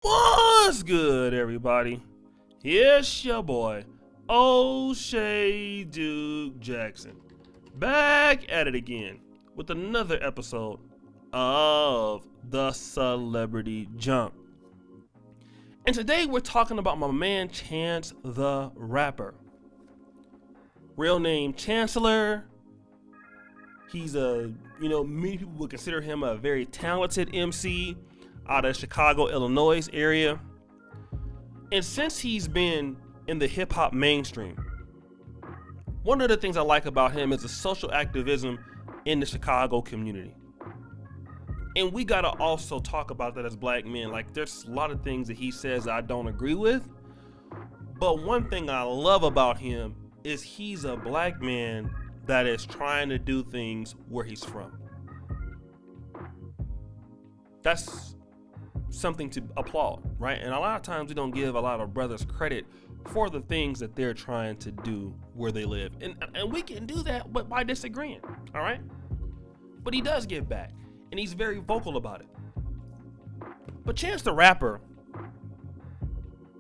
What's good, everybody? It's your boy, O'Shea Duke Jackson, back at it again with another episode of The Celebrity Jump. And today we're talking about my man Chance the Rapper. Real name Chancellor. He's many people would consider him a very talented MC out of Chicago, Illinois area. And since he's been in the hip hop mainstream, one of the things I like about him is the social activism in the Chicago community. And we gotta also talk about that as black men. Like, there's a lot of things that he says I don't agree with, but one thing I love about him is he's a black man that is trying to do things where he's from. That's something to applaud, right? And a lot of times we don't give a lot of brothers credit for the things that they're trying to do where they live. And we can do that but by disagreeing, all right? But he does give back, and he's very vocal about it. But Chance the Rapper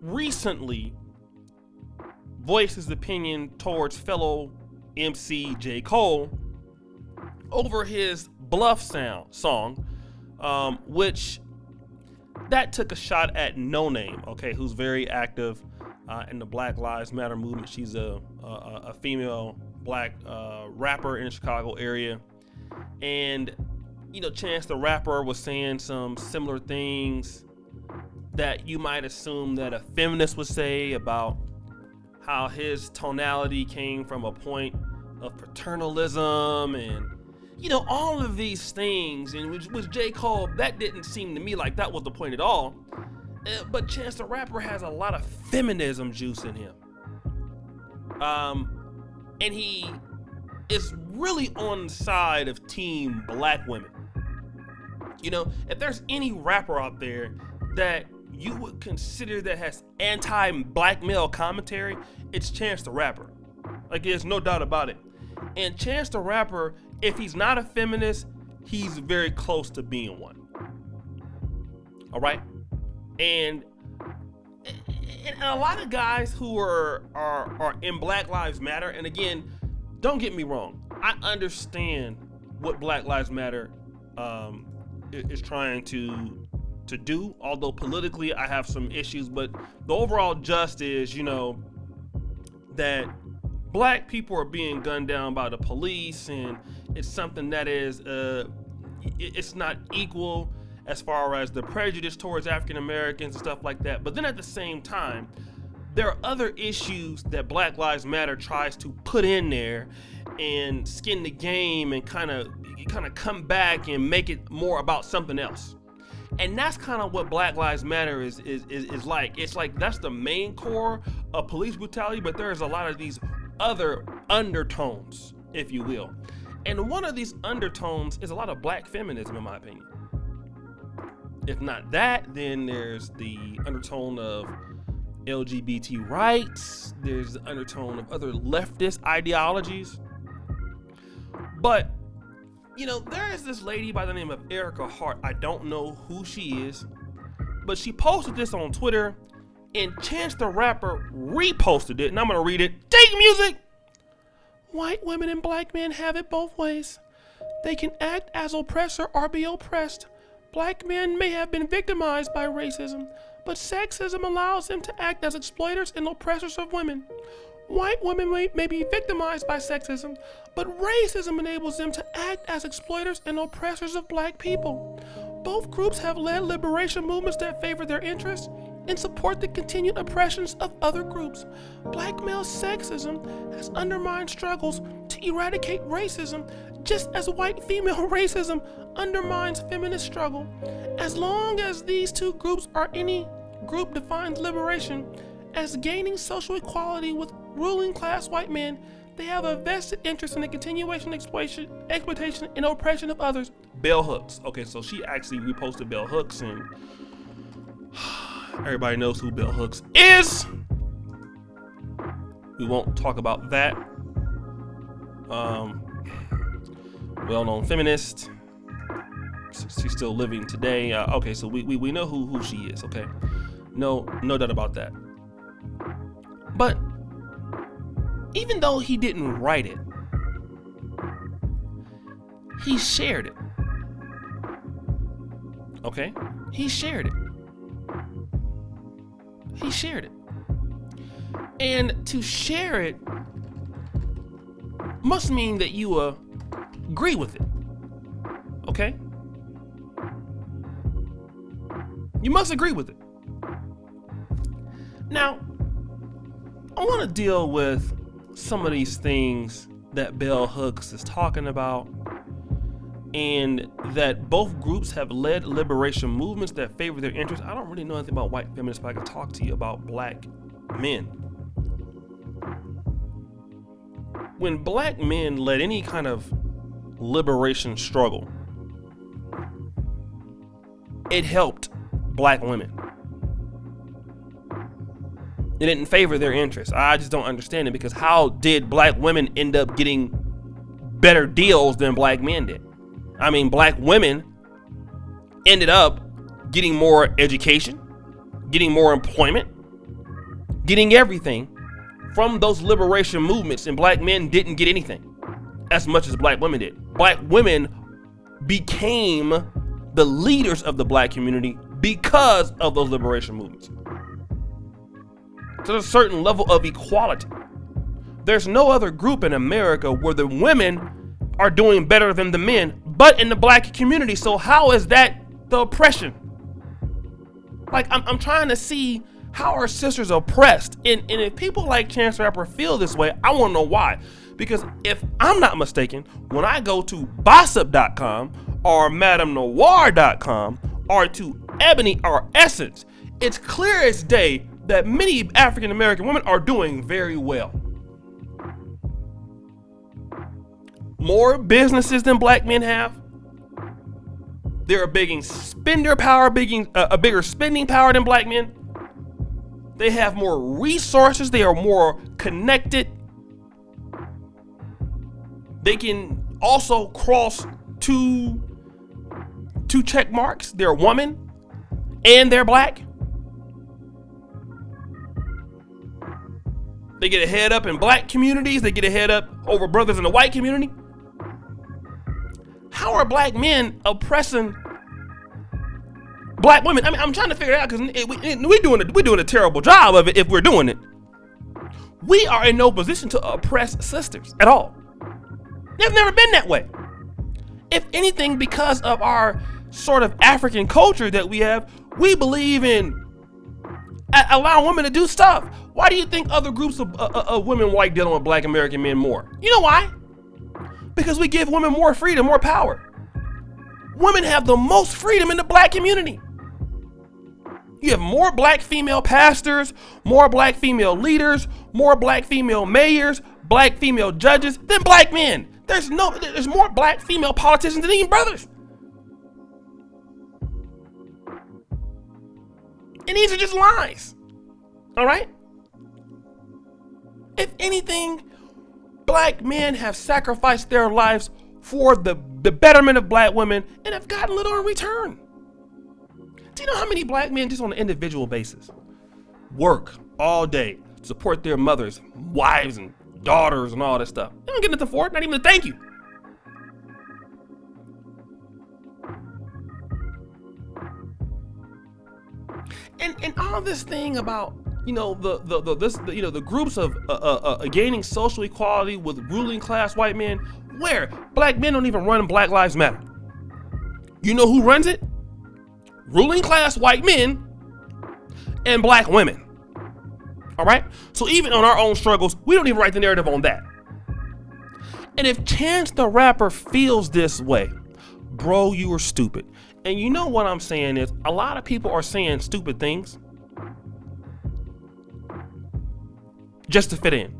recently voiced his opinion towards fellow MC J. Cole over his Bluff song, which that took a shot at No Name, okay, who's very active in the Black Lives Matter movement. She's a female black rapper in the Chicago area. And, Chance the Rapper was saying some similar things that you might assume that a feminist would say about how his tonality came from a point of paternalism and all of these things. And with J. Cole, that didn't seem to me like that was the point at all. But Chance the Rapper has a lot of feminism juice in him. And he is really on the side of team black women. If there's any rapper out there that you would consider that has anti-black male commentary, it's Chance the Rapper. Like, there's no doubt about it. And Chance the Rapper, if he's not a feminist, he's very close to being one. All right? And a lot of guys who are in Black Lives Matter, and again, don't get me wrong, I understand what Black Lives Matter is trying to do, although politically I have some issues, but the overall gist is, that black people are being gunned down by the police, and it's something that is it's not equal as far as the prejudice towards African Americans and stuff like that. But then at the same time, there are other issues that Black Lives Matter tries to put in there and skin the game and kind of come back and make it more about something else. And that's kind of what Black Lives Matter is like. It's like that's the main core of police brutality, but there's a lot of these other undertones, if you will. And one of these undertones is a lot of black feminism, in my opinion. If not that, then there's the undertone of LGBT rights. There's the undertone of other leftist ideologies. But there is this lady by the name of Erica Hart. I don't know who she is, but she posted this on Twitter, and Chance the Rapper reposted it, and I'm gonna read it. Take music! White women and black men have it both ways. They can act as oppressor or be oppressed. Black men may have been victimized by racism, but sexism allows them to act as exploiters and oppressors of women. White women may be victimized by sexism, but racism enables them to act as exploiters and oppressors of black people. Both groups have led liberation movements that favor their interests and support the continued oppressions of other groups. Black male sexism has undermined struggles to eradicate racism, just as white female racism undermines feminist struggle. As long as these two groups or any group defines liberation as gaining social equality with ruling class white men, they have a vested interest in the continuation, exploitation, and oppression of others. Bell Hooks. Okay, so she actually reposted Bell Hooks, and everybody knows who Bell Hooks is. We won't talk about that. Well-known feminist. She's still living today. Okay, so we know who she is. Okay, No doubt about that. But even though he didn't write it, he shared it. Okay? He shared it. He shared it. And to share it must mean that you agree with it. Okay? You must agree with it. Now, I want to deal with some of these things that Bell Hooks is talking about, and that both groups have led liberation movements that favor their interests. I don't really know anything about white feminists, but I can talk to you about black men. When black men led any kind of liberation struggle, it helped black women. It didn't favor their interests. I just don't understand it, because how did black women end up getting better deals than black men did? I mean, black women ended up getting more education, getting more employment, getting everything from those liberation movements, and black men didn't get anything as much as black women did. Black women became the leaders of the black community because of those liberation movements. So there's a certain level of equality. There's no other group in America where the women are doing better than the men, but in the black community. So how is that the oppression? Like, I'm trying to see how our sisters oppressed. And if people like Chance the Rapper feel this way, I want to know why. Because if I'm not mistaken, when I go to Bossip.com or MadameNoir.com or to Ebony or Essence, it's clear as day that many African American women are doing very well. More businesses than black men have. They're a bigger spender power, a bigger spending power than black men. They have more resources. They are more connected. They can also cross two check marks. They're a woman and they're black. They get a head up in black communities. They get a head up over brothers in the white community. How are black men oppressing black women? I mean, I'm trying to figure it out, because we're doing a terrible job of it if we're doing it. We are in no position to oppress sisters at all. They've never been that way. If anything, because of our sort of African culture that we have, we believe in allowing women to do stuff. Why do you think other groups of women white dealing with black American men more? You know why? Because we give women more freedom, more power. Women have the most freedom in the black community. You have more black female pastors, more black female leaders, more black female mayors, black female judges than black men. There's more black female politicians than even brothers. And these are just lies. All right? If anything, black men have sacrificed their lives for the betterment of black women and have gotten little in return. Do you know how many black men, just on an individual basis, work all day, support their mothers, wives, and daughters, and all that stuff? They don't get nothing for it, not even a thank you. And all this thing about, the groups of gaining social equality with ruling class white men, where black men don't even run Black Lives Matter. You know who runs it? Ruling class white men and black women. All right? So even on our own struggles, we don't even write the narrative on that. And if Chance the Rapper feels this way, bro, you are stupid. And you know what I'm saying is, a lot of people are saying stupid things just to fit in.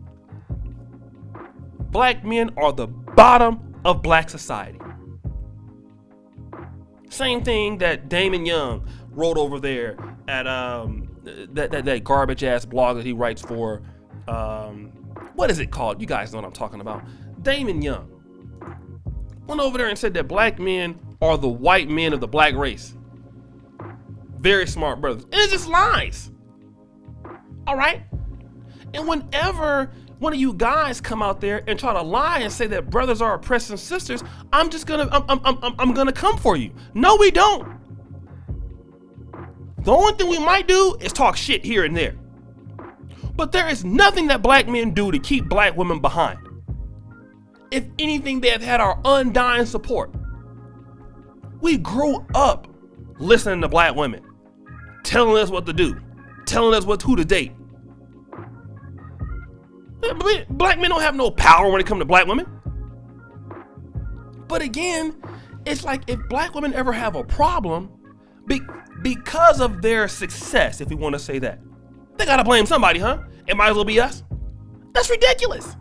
Black men are the bottom of black society. Same thing that Damon Young wrote over there at that garbage ass blog that he writes for. What is it called? You guys know what I'm talking about. Damon Young went over there and said that black men are the white men of the black race. Very smart brothers. And it's just lies. All right? And whenever one of you guys come out there and try to lie and say that brothers are oppressing sisters, I'm gonna come for you. No, we don't. The only thing we might do is talk shit here and there. But there is nothing that black men do to keep black women behind. If anything, they have had our undying support. We grew up listening to black women, telling us what to do, telling us who to date. Black men don't have no power when it comes to black women. But again, it's like if black women ever have a problem, because of their success, if we want to say that, they gotta blame somebody, huh? It might as well be us. That's ridiculous.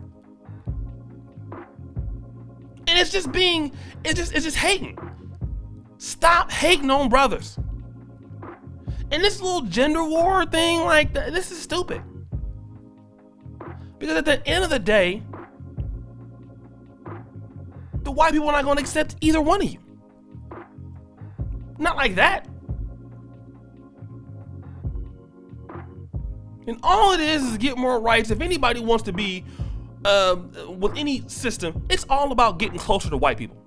And it's just hating. Stop hating on brothers. And this little gender war thing, like, this is stupid. Because at the end of the day, the white people are not going to accept either one of you. Not like that. And all it is get more rights. If anybody wants to be with any system, it's all about getting closer to white people.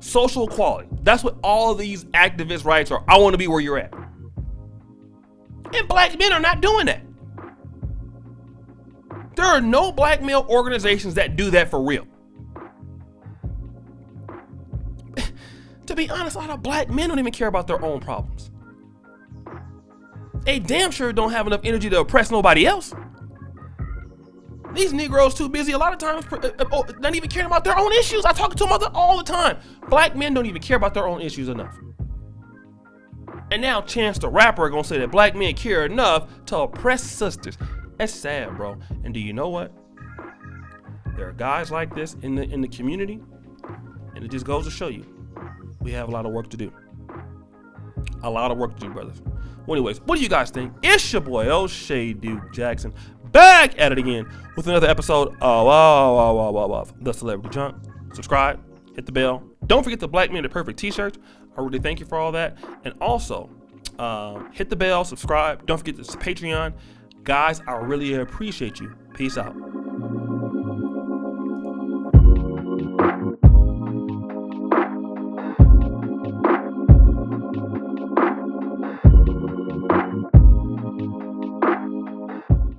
Social equality. That's what all of these activist rights are. I want to be where you're at. And black men are not doing that. There are no black male organizations that do that for real. To be honest, a lot of black men don't even care about their own problems. They damn sure don't have enough energy to oppress nobody else. These Negroes too busy a lot of times not even caring about their own issues. I talk to them about that all the time. Black men don't even care about their own issues enough. And now Chance the Rapper gonna say that black men care enough to oppress sisters. That's sad, bro. And do you know what? There are guys like this in the community, and it just goes to show you, we have a lot of work to do. A lot of work to do, brothers. Well, anyways, what do you guys think? It's your boy O'Shea Duke Jackson, back at it again with another episode of The Celebrity Junk. Subscribe, hit the bell. Don't forget the Black Men the Perfect t-shirt. I really thank you for all that. And also, hit the bell, subscribe. Don't forget this Patreon. Guys, I really appreciate you. Peace out.